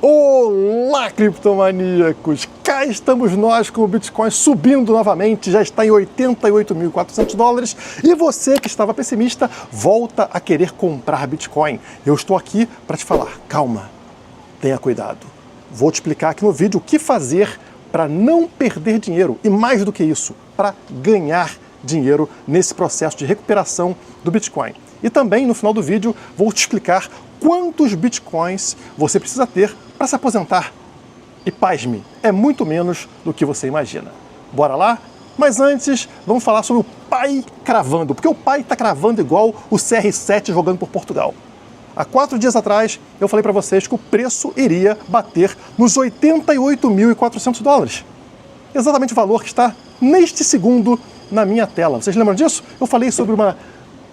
Olá, criptomaníacos! Cá estamos nós com o Bitcoin subindo novamente, já está em 88.400 dólares e você que estava pessimista volta a querer comprar Bitcoin. Eu estou aqui para te falar, calma, tenha cuidado. Vou te explicar aqui no vídeo o que fazer para não perder dinheiro e, mais do que isso, para ganhar dinheiro nesse processo de recuperação do Bitcoin. E também, no final do vídeo, vou te explicar quantos Bitcoins você precisa ter para se aposentar. E pasme, é muito menos do que você imagina. Bora lá? Mas antes, vamos falar sobre o pai cravando, porque o pai está cravando igual o CR7 jogando por Portugal. Há 4 dias atrás, eu falei para vocês que o preço iria bater nos 88.400 dólares. Exatamente o valor que está neste segundo na minha tela. Vocês lembram disso? Eu falei sobre uma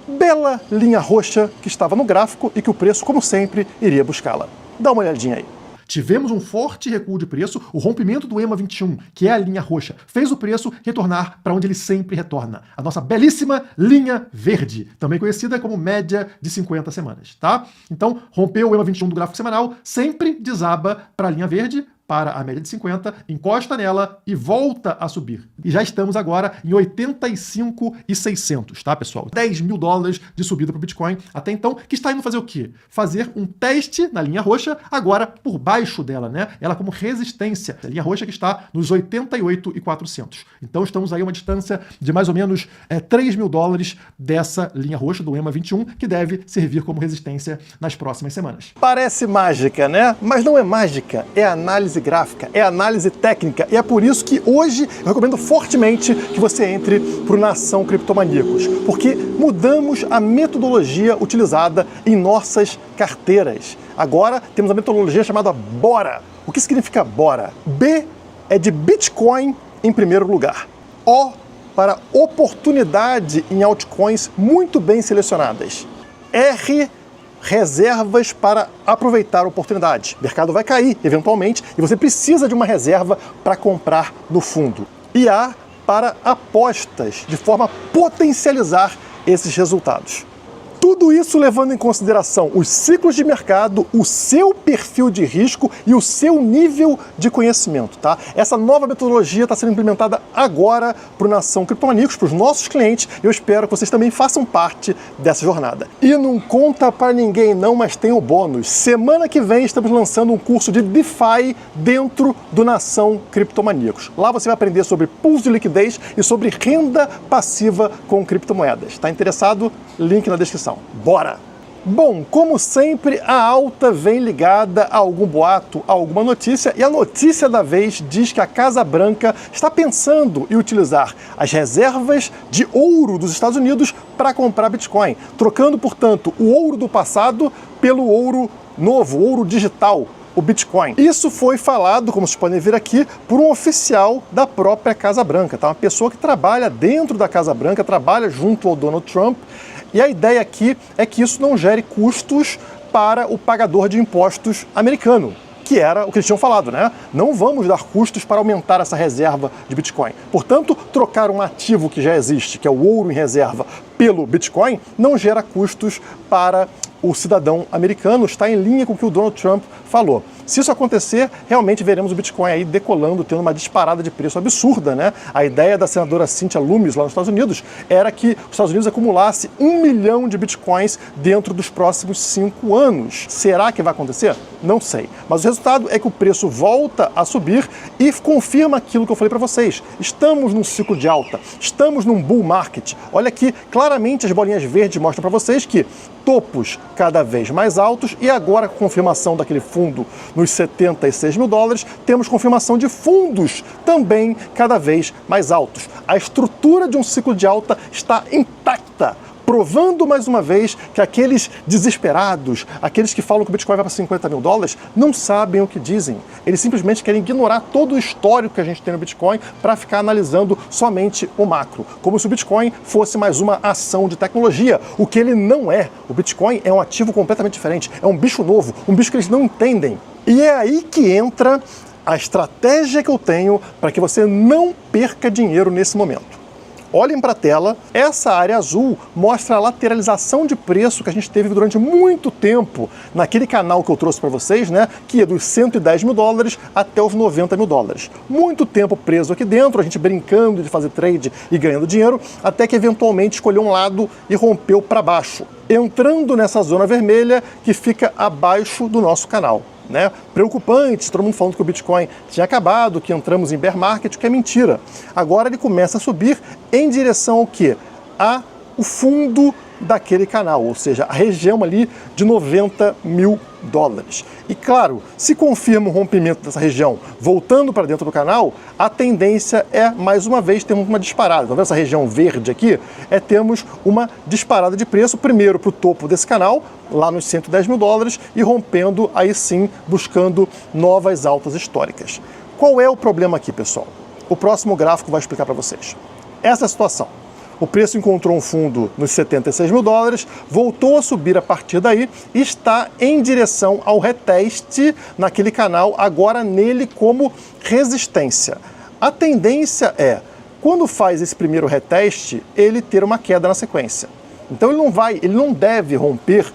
bela linha roxa que estava no gráfico e que o preço, como sempre, iria buscá-la. Dá uma olhadinha aí. Tivemos um forte recuo de preço, o rompimento do EMA 21, que é a linha roxa, fez o preço retornar para onde ele sempre retorna, a nossa belíssima linha verde, também conhecida como média de 50 semanas, tá? Então, rompeu o EMA 21 do gráfico semanal, sempre desaba para a linha verde, para a média de 50, encosta nela e volta a subir. E já estamos agora em 85.600, tá, pessoal? 10 mil dólares de subida para o Bitcoin até então, que está indo fazer o quê? Fazer um teste na linha roxa, agora por baixo dela, né? Ela como resistência. A linha roxa que está nos 88.400. Então estamos aí a uma distância de mais ou menos 3 mil dólares dessa linha roxa do EMA 21, que deve servir como resistência nas próximas semanas. Parece mágica, né? Mas não é mágica, é análise gráfica, é análise técnica, e é por isso que hoje eu recomendo fortemente que você entre para o Nação Criptomaníacos, porque mudamos a metodologia utilizada em nossas carteiras. Agora temos a metodologia chamada BORA. O que significa BORA? B é de Bitcoin em primeiro lugar. O para oportunidade em altcoins muito bem selecionadas. R, reservas para aproveitar a oportunidade. O mercado vai cair, eventualmente, e você precisa de uma reserva para comprar no fundo. E A para apostas, de forma a potencializar esses resultados. Tudo isso levando em consideração os ciclos de mercado, o seu perfil de risco e o seu nível de conhecimento, tá? Essa nova metodologia está sendo implementada agora para o Nação Criptomaníacos, para os nossos clientes, e eu espero que vocês também façam parte dessa jornada. E não conta para ninguém não, mas tem o bônus. Semana que vem estamos lançando um curso de DeFi dentro do Nação Criptomaníacos. Lá você vai aprender sobre pools de liquidez e sobre renda passiva com criptomoedas. Está interessado? Link na descrição. Bora! Bom, como sempre, a alta vem ligada a algum boato, a alguma notícia, e a notícia da vez diz que a Casa Branca está pensando em utilizar as reservas de ouro dos Estados Unidos para comprar Bitcoin, trocando, portanto, o ouro do passado pelo ouro novo, ouro digital, o Bitcoin. Isso foi falado, como vocês podem ver aqui, por um oficial da própria Casa Branca, tá? Uma pessoa que trabalha dentro da Casa Branca, trabalha junto ao Donald Trump. E a ideia aqui é que isso não gere custos para o pagador de impostos americano, que era o que eles tinham falado, né? Não vamos dar custos para aumentar essa reserva de Bitcoin. Portanto, trocar um ativo que já existe, que é o ouro em reserva, pelo Bitcoin, não gera custos para o cidadão americano, está em linha com o que o Donald Trump falou. Se isso acontecer, realmente veremos o Bitcoin aí decolando, tendo uma disparada de preço absurda, né? A ideia da senadora Cynthia Lummis lá nos Estados Unidos era que os Estados Unidos acumulasse 1 milhão de Bitcoins dentro dos próximos 5 anos. Será que vai acontecer? Não sei. Mas o resultado é que o preço volta a subir e confirma aquilo que eu falei para vocês. Estamos num ciclo de alta, estamos num bull market. Olha aqui, claramente as bolinhas verdes mostram para vocês que topos cada vez mais altos e agora com a confirmação daquele fundo nos 76 mil dólares, temos confirmação de fundos também cada vez mais altos. A estrutura de um ciclo de alta está intacta, provando mais uma vez que aqueles desesperados, aqueles que falam que o Bitcoin vai para 50 mil dólares, não sabem o que dizem. Eles simplesmente querem ignorar todo o histórico que a gente tem no Bitcoin para ficar analisando somente o macro, como se o Bitcoin fosse mais uma ação de tecnologia, o que ele não é. O Bitcoin é um ativo completamente diferente, é um bicho novo, um bicho que eles não entendem. E é aí que entra a estratégia que eu tenho para que você não perca dinheiro nesse momento. Olhem para a tela, essa área azul mostra a lateralização de preço que a gente teve durante muito tempo naquele canal que eu trouxe para vocês, né, que é dos 110 mil dólares até os 90 mil dólares. Muito tempo preso aqui dentro, a gente brincando de fazer trade e ganhando dinheiro, até que eventualmente escolheu um lado e rompeu para baixo, entrando nessa zona vermelha que fica abaixo do nosso canal. Né? Preocupante, todo mundo falando que o Bitcoin tinha acabado, que entramos em bear market, que é mentira. Agora ele começa a subir em direção ao quê? O fundo daquele canal, ou seja, a região ali de 90 mil dólares. E claro, se confirma o rompimento dessa região voltando para dentro do canal, a tendência é, mais uma vez, termos uma disparada. Então, essa região verde aqui, termos uma disparada de preço, primeiro para o topo desse canal, lá nos 110 mil dólares, e rompendo, aí sim, buscando novas altas históricas. Qual é o problema aqui, pessoal? O próximo gráfico vai explicar para vocês. Essa é a situação. O preço encontrou um fundo nos 76 mil dólares, voltou a subir a partir daí e está em direção ao reteste naquele canal, agora nele como resistência. A tendência é, quando faz esse primeiro reteste, ele ter uma queda na sequência. Então ele não deve romper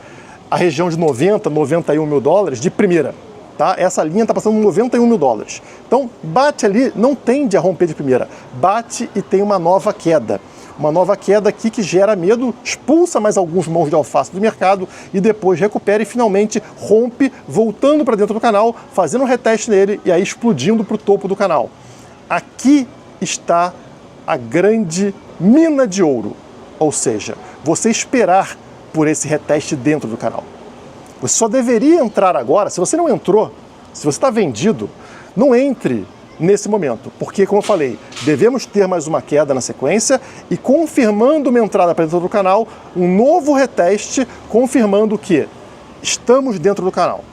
a região de 90, 91 mil dólares de primeira. Tá? Essa linha está passando 91 mil dólares. Então bate ali, não tende a romper de primeira, bate e tem uma nova queda. Uma nova queda aqui que gera medo, expulsa mais alguns mãos de alface do mercado e depois recupera e finalmente rompe, voltando para dentro do canal, fazendo um reteste nele e aí explodindo para o topo do canal. Aqui está a grande mina de ouro, ou seja, você esperar por esse reteste dentro do canal. Você só deveria entrar agora, se você não entrou, se você está vendido, não entre nesse momento, porque, como eu falei, devemos ter mais uma queda na sequência e confirmando uma entrada para dentro do canal, um novo reteste, confirmando que estamos dentro do canal.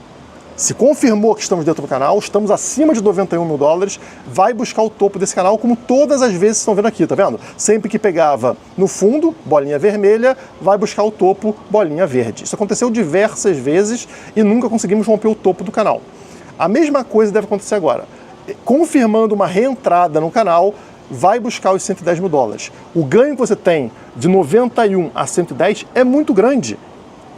Se confirmou que estamos dentro do canal, estamos acima de 91 mil dólares, vai buscar o topo desse canal, como todas as vezes estão vendo aqui, tá vendo? Sempre que pegava no fundo, bolinha vermelha, vai buscar o topo, bolinha verde. Isso aconteceu diversas vezes e nunca conseguimos romper o topo do canal. A mesma coisa deve acontecer agora. Confirmando uma reentrada no canal, vai buscar os 110 mil dólares. O ganho que você tem de 91 a 110 é muito grande.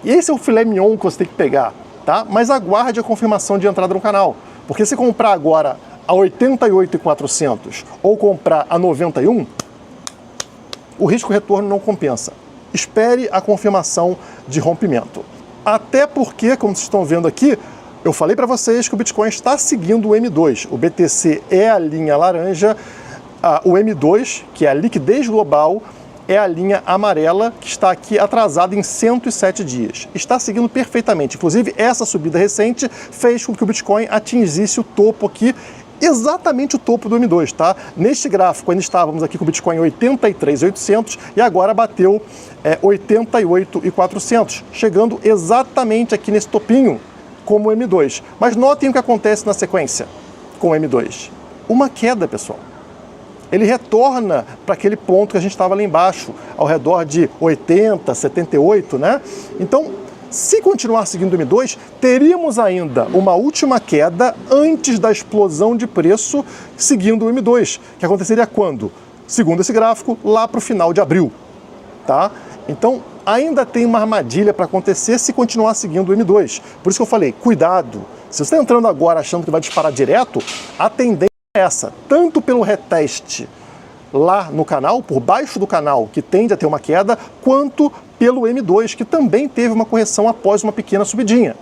E esse é o filé mignon que você tem que pegar, tá? Mas aguarde a confirmação de entrada no canal. Porque se comprar agora a 88.400 ou comprar a 91, o risco-retorno não compensa. Espere a confirmação de rompimento. Até porque, como vocês estão vendo aqui, eu falei para vocês que o Bitcoin está seguindo o M2. O BTC é a linha laranja, o M2, que é a liquidez global, é a linha amarela, que está aqui atrasada em 107 dias. Está seguindo perfeitamente. Inclusive, essa subida recente fez com que o Bitcoin atingisse o topo aqui, exatamente o topo do M2, tá? Neste gráfico, ainda estávamos aqui com o Bitcoin em 83.800 e agora bateu 88.400, chegando exatamente aqui nesse topinho, como o M2. Mas notem o que acontece na sequência com o M2. Uma queda, pessoal. Ele retorna para aquele ponto que a gente estava lá embaixo, ao redor de 80, 78, né? Então, se continuar seguindo o M2, teríamos ainda uma última queda antes da explosão de preço seguindo o M2, que aconteceria quando? Segundo esse gráfico, lá para o final de abril, tá? Então, ainda tem uma armadilha para acontecer se continuar seguindo o M2. Por isso que eu falei, cuidado. Se você está entrando agora achando que vai disparar direto, a tendência é essa. Tanto pelo reteste lá no canal, por baixo do canal, que tende a ter uma queda, quanto pelo M2, que também teve uma correção após uma pequena subidinha.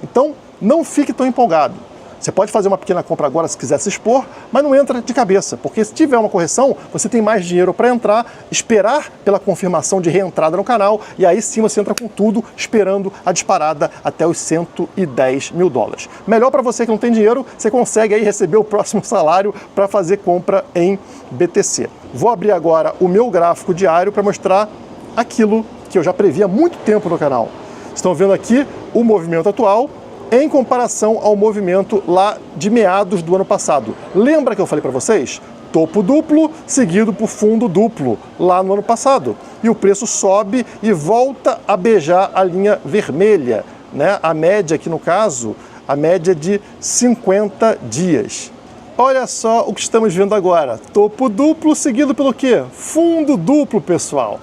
Então, não fique tão empolgado. Você pode fazer uma pequena compra agora se quiser se expor, mas não entra de cabeça, porque se tiver uma correção, você tem mais dinheiro para entrar, esperar pela confirmação de reentrada no canal, e aí sim você entra com tudo, esperando a disparada até os 110 mil dólares. Melhor para você que não tem dinheiro, você consegue aí receber o próximo salário para fazer compra em BTC. Vou abrir agora o meu gráfico diário para mostrar aquilo que eu já previ há muito tempo no canal. Estão vendo aqui o movimento atual, em comparação ao movimento lá de meados do ano passado. Lembra que eu falei para vocês? Topo duplo seguido por fundo duplo lá no ano passado. E o preço sobe e volta a beijar a linha vermelha, né? A média aqui no caso, a média de 50 dias. Olha só o que estamos vendo agora. Topo duplo seguido pelo quê? Fundo duplo, pessoal.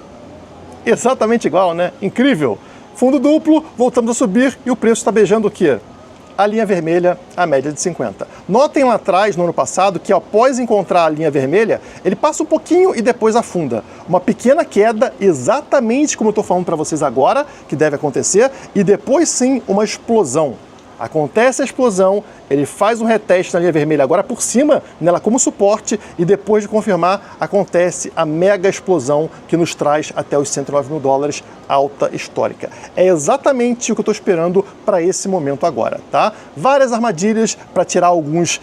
Exatamente igual, né? Incrível. Fundo duplo, voltamos a subir e o preço está beijando o quê? A linha vermelha, a média de 50. Notem lá atrás, no ano passado, que após encontrar a linha vermelha, ele passa um pouquinho e depois afunda. Uma pequena queda, exatamente como eu estou falando para vocês agora, que deve acontecer, e depois sim uma explosão. Acontece a explosão, ele faz um reteste na linha vermelha agora por cima, nela como suporte, e depois de confirmar, acontece a mega explosão que nos traz até os 109 mil dólares, alta histórica. É exatamente o que eu estou esperando para esse momento agora, tá? Várias armadilhas para tirar alguns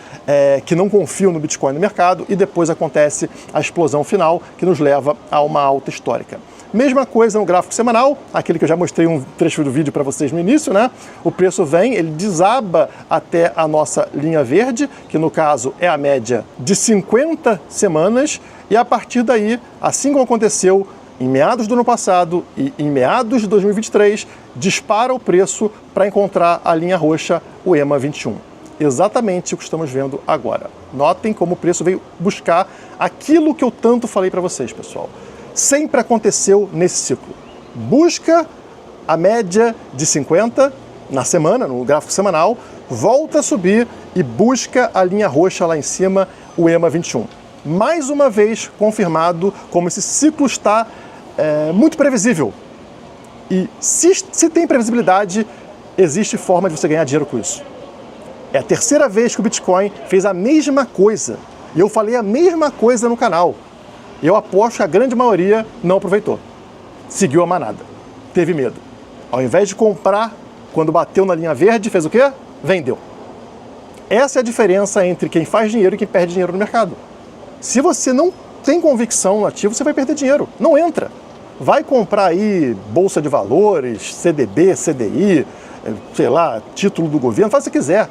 que não confiam no Bitcoin no mercado, e depois acontece a explosão final que nos leva a uma alta histórica. Mesma coisa no gráfico semanal, aquele que eu já mostrei um trecho do vídeo para vocês no início, né? O preço vem, ele desaba até a nossa linha verde, que no caso é a média de 50 semanas, e a partir daí, assim como aconteceu em meados do ano passado e em meados de 2023, dispara o preço para encontrar a linha roxa, o EMA 21. Exatamente o que estamos vendo agora. Notem como o preço veio buscar aquilo que eu tanto falei para vocês, pessoal. Sempre aconteceu nesse ciclo. Busca a média de 50 na semana, no gráfico semanal, volta a subir e busca a linha roxa lá em cima, o EMA 21. Mais uma vez confirmado como esse ciclo está muito previsível. E se tem previsibilidade, existe forma de você ganhar dinheiro com isso. É a terceira vez que o Bitcoin fez a mesma coisa. E eu falei a mesma coisa no canal. E eu aposto que a grande maioria não aproveitou. Seguiu a manada. Teve medo. Ao invés de comprar, quando bateu na linha verde, fez o quê? Vendeu. Essa é a diferença entre quem faz dinheiro e quem perde dinheiro no mercado. Se você não tem convicção no ativo, você vai perder dinheiro. Não entra. Vai comprar aí bolsa de valores, CDB, CDI, sei lá, título do governo, faz o que você quiser.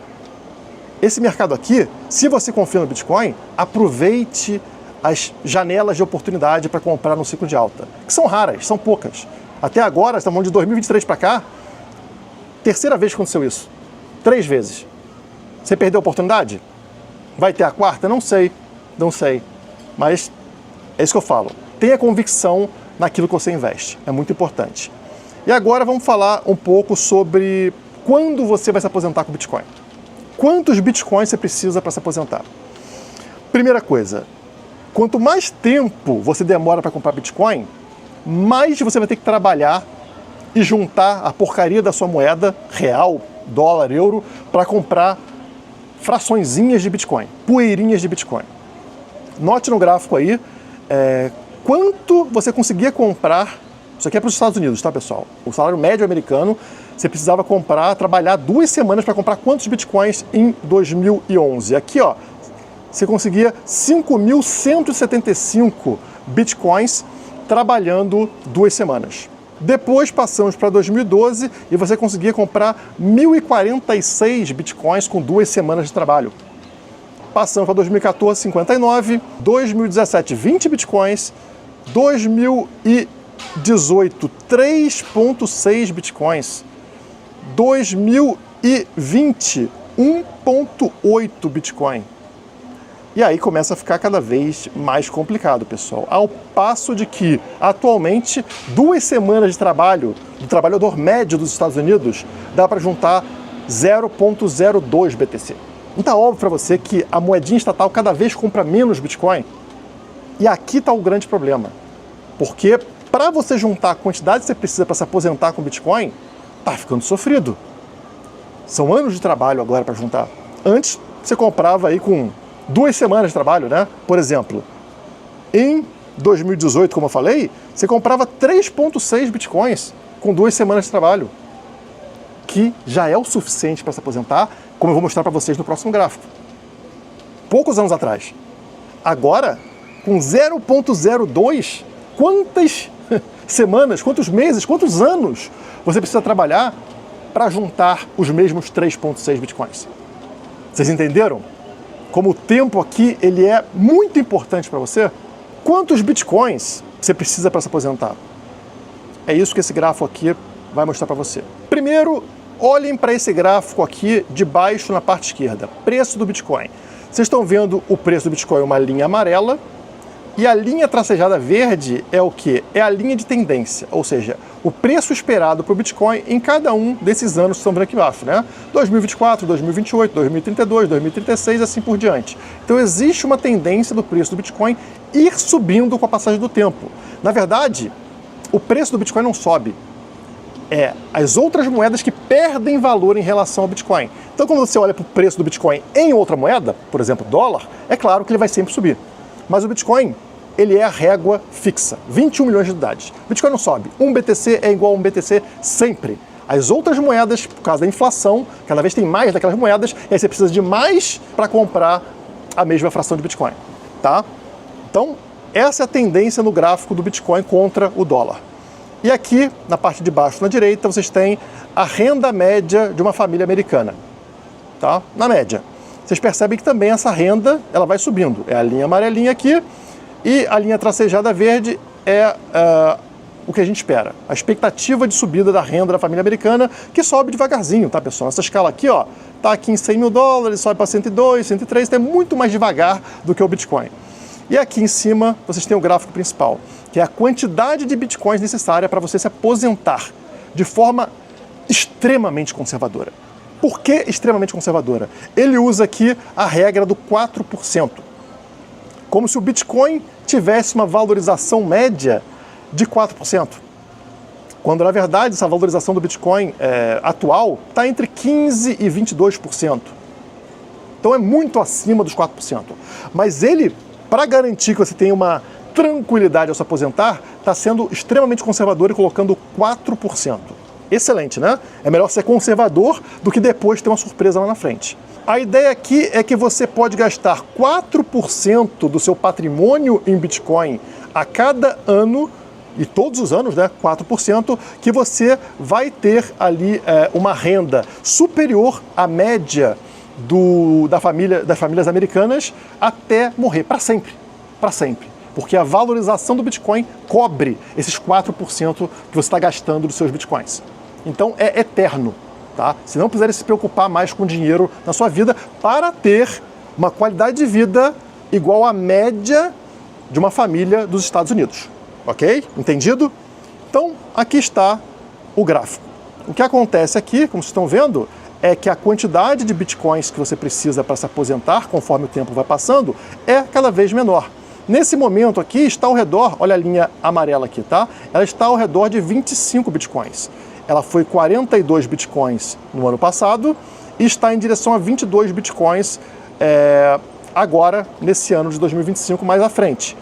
Esse mercado aqui, se você confia no Bitcoin, aproveite as janelas de oportunidade para comprar no ciclo de alta, que são raras, são poucas. Até agora, estamos de 2023 para cá, terceira vez que aconteceu isso. 3 vezes. Você perdeu a oportunidade? Vai ter a quarta? Não sei. Não sei. Mas é isso que eu falo. Tenha convicção naquilo que você investe. É muito importante. E agora vamos falar um pouco sobre quando você vai se aposentar com Bitcoin. Quantos Bitcoins você precisa para se aposentar? Primeira coisa, quanto mais tempo você demora para comprar Bitcoin, mais você vai ter que trabalhar e juntar a porcaria da sua moeda, real, dólar, euro, para comprar fraçõezinhas de Bitcoin, poeirinhas de Bitcoin. Note no gráfico aí quanto você conseguia comprar. Isso aqui é para os Estados Unidos, tá, pessoal? O salário médio americano, você precisava trabalhar 2 semanas para comprar quantos Bitcoins em 2011? Aqui, ó, você conseguia 5.175 Bitcoins trabalhando 2 semanas. Depois passamos para 2012 e você conseguia comprar 1.046 Bitcoins com 2 semanas de trabalho. Passamos para 2014, 59, 2017, 20 Bitcoins, 2018, 3.6 Bitcoins, 2020, 1.8 Bitcoin. E aí começa a ficar cada vez mais complicado, pessoal. Ao passo de que, atualmente, 2 semanas de trabalho do trabalhador médio dos Estados Unidos dá para juntar 0.02 BTC. Não está óbvio para você que a moedinha estatal cada vez compra menos Bitcoin? E aqui está o grande problema. Porque para você juntar a quantidade que você precisa para se aposentar com Bitcoin, está ficando sofrido. São anos de trabalho agora para juntar. Antes, você comprava aí com 2 semanas de trabalho, né? Por exemplo, em 2018, como eu falei, você comprava 3.6 Bitcoins com 2 semanas de trabalho, que já é o suficiente para se aposentar, como eu vou mostrar para vocês no próximo gráfico. Poucos anos atrás. Agora, com 0.02, quantas semanas, quantos meses, quantos anos você precisa trabalhar para juntar os mesmos 3.6 Bitcoins? Vocês entenderam? Como o tempo aqui ele é muito importante para você? Quantos Bitcoins você precisa para se aposentar? É isso que esse gráfico aqui vai mostrar para você. Primeiro, olhem para esse gráfico aqui de baixo na parte esquerda, preço do Bitcoin. Vocês estão vendo o preço do Bitcoin, uma linha amarela, e a linha tracejada verde é o quê? É a linha de tendência, ou seja, o preço esperado para o Bitcoin em cada um desses anos que estão vendo aqui embaixo, né? 2024, 2028, 2032, 2036, assim por diante. Então existe uma tendência do preço do Bitcoin ir subindo com a passagem do tempo. Na verdade, o preço do Bitcoin não sobe. É as outras moedas que perdem valor em relação ao Bitcoin. Então quando você olha para o preço do Bitcoin em outra moeda, por exemplo, dólar, é claro que ele vai sempre subir. Mas o Bitcoin, ele é a régua fixa, 21 milhões de unidades. O Bitcoin não sobe. Um BTC é igual a um BTC sempre. As outras moedas, por causa da inflação, cada vez tem mais daquelas moedas, e aí você precisa de mais para comprar a mesma fração de Bitcoin, tá? Então, essa é a tendência no gráfico do Bitcoin contra o dólar. E aqui, na parte de baixo, na direita, vocês têm a renda média de uma família americana, tá? Na média. Vocês percebem que também essa renda, ela vai subindo. É a linha amarelinha aqui, e a linha tracejada verde é o que a gente espera. A expectativa de subida da renda da família americana, que sobe devagarzinho, tá, pessoal? Essa escala aqui, ó, tá aqui em 100 mil dólares, sobe para 102, 103, tá muito mais devagar do que o Bitcoin. E aqui em cima, vocês têm o gráfico principal, que é a quantidade de Bitcoins necessária para você se aposentar de forma extremamente conservadora. Por que extremamente conservadora? Ele usa aqui a regra do 4%. Como se o Bitcoin tivesse uma valorização média de 4%. Quando, na verdade, essa valorização do Bitcoin atual está entre 15% e 22%. Então é muito acima dos 4%. Mas ele, para garantir que você tenha uma tranquilidade ao se aposentar, está sendo extremamente conservador e colocando 4%. Excelente, né? É melhor ser conservador do que depois ter uma surpresa lá na frente. A ideia aqui é que você pode gastar 4% do seu patrimônio em Bitcoin a cada ano, e todos os anos, né, 4%, que você vai ter ali uma renda superior à média das famílias americanas até morrer, para sempre. Para sempre. Porque a valorização do Bitcoin cobre esses 4% que você está gastando dos seus Bitcoins. Então é eterno. Tá? Se não quiser se preocupar mais com dinheiro na sua vida para ter uma qualidade de vida igual à média de uma família dos Estados Unidos. Ok? Entendido? Então, aqui está o gráfico. O que acontece aqui, como vocês estão vendo, é que a quantidade de Bitcoins que você precisa para se aposentar, conforme o tempo vai passando, é cada vez menor. Nesse momento aqui está ao redor, olha a linha amarela aqui, tá? Ela está ao redor de 25 Bitcoins. Ela foi 42 Bitcoins no ano passado e está em direção a 22 Bitcoins agora, nesse ano de 2025, mais à frente.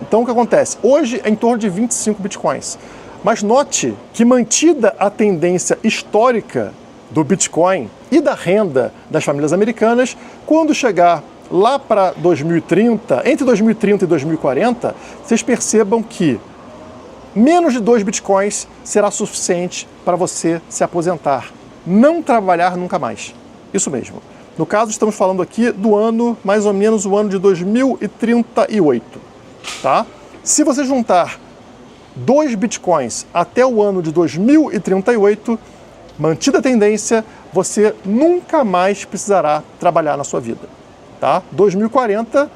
Então, o que acontece? Hoje é em torno de 25 Bitcoins. Mas note que, mantida a tendência histórica do Bitcoin e da renda das famílias americanas, quando chegar lá para 2030, entre 2030 e 2040, vocês percebam que menos de 2 Bitcoins será suficiente para você se aposentar. Não trabalhar nunca mais. Isso mesmo. No caso, estamos falando aqui do ano, mais ou menos o ano de 2038. Tá? Se você juntar 2 Bitcoins até o ano de 2038, mantida a tendência, você nunca mais precisará trabalhar na sua vida. Tá? 2040,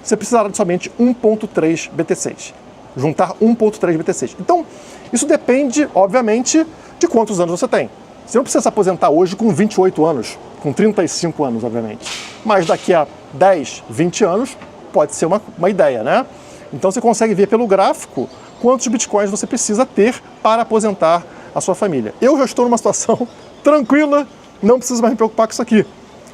você precisará de somente 1.3 BTCs. Juntar 1.3 BTCs. Então, isso depende, obviamente, de quantos anos você tem. Você não precisa se aposentar hoje com 28 anos, com 35 anos, obviamente. Mas daqui a 10, 20 anos, pode ser uma ideia, né? Então, você consegue ver pelo gráfico quantos Bitcoins você precisa ter para aposentar a sua família. Eu já estou numa situação tranquila, não preciso mais me preocupar com isso aqui.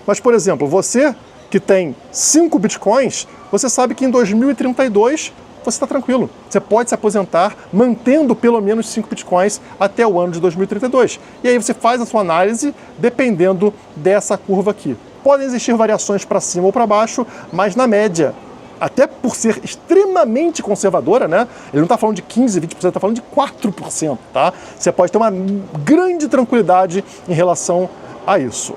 Mas, por exemplo, você que tem 5 Bitcoins, você sabe que em 2032 você está tranquilo. Você pode se aposentar mantendo pelo menos 5 Bitcoins até o ano de 2032. E aí você faz a sua análise dependendo dessa curva aqui. Podem existir variações para cima ou para baixo, mas na média, até por ser extremamente conservadora, né? Ele não está falando de 15%, 20%, está falando de 4%, tá? Você pode ter uma grande tranquilidade em relação a isso.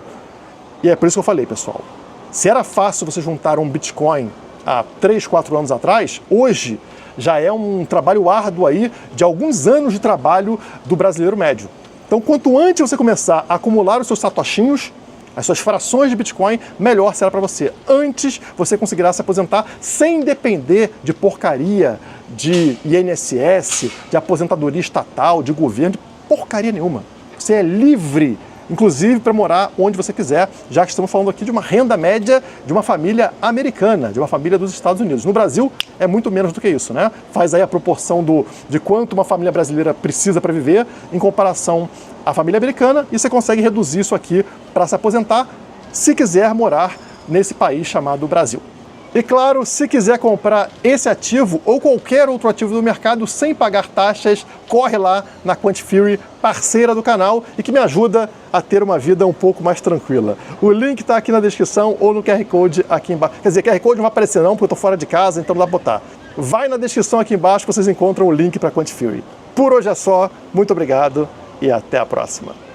E é por isso que eu falei, pessoal. Se era fácil você juntar um Bitcoin há 3, 4 anos atrás, hoje já é um trabalho árduo aí de alguns anos de trabalho do brasileiro médio. Então, quanto antes você começar a acumular os seus satoshinhos, as suas frações de Bitcoin, melhor será para você. Antes, você conseguirá se aposentar sem depender de porcaria, de INSS, de aposentadoria estatal, de governo, de porcaria nenhuma. Você é livre, inclusive para morar onde você quiser, já que estamos falando aqui de uma renda média de uma família americana, de uma família dos Estados Unidos. No Brasil é muito menos do que isso, né? Faz aí a proporção de quanto uma família brasileira precisa para viver em comparação à família americana, e você consegue reduzir isso aqui para se aposentar, se quiser morar nesse país chamado Brasil. E claro, se quiser comprar esse ativo ou qualquer outro ativo do mercado sem pagar taxas, corre lá na Quantifury, parceira do canal e que me ajuda a ter uma vida um pouco mais tranquila. O link está aqui na descrição ou no QR Code aqui embaixo. Quer dizer, QR Code não vai aparecer não, porque eu estou fora de casa, então não dá para botar. Vai na descrição aqui embaixo que vocês encontram o link para a Quantifury. Por hoje é só, muito obrigado e até a próxima.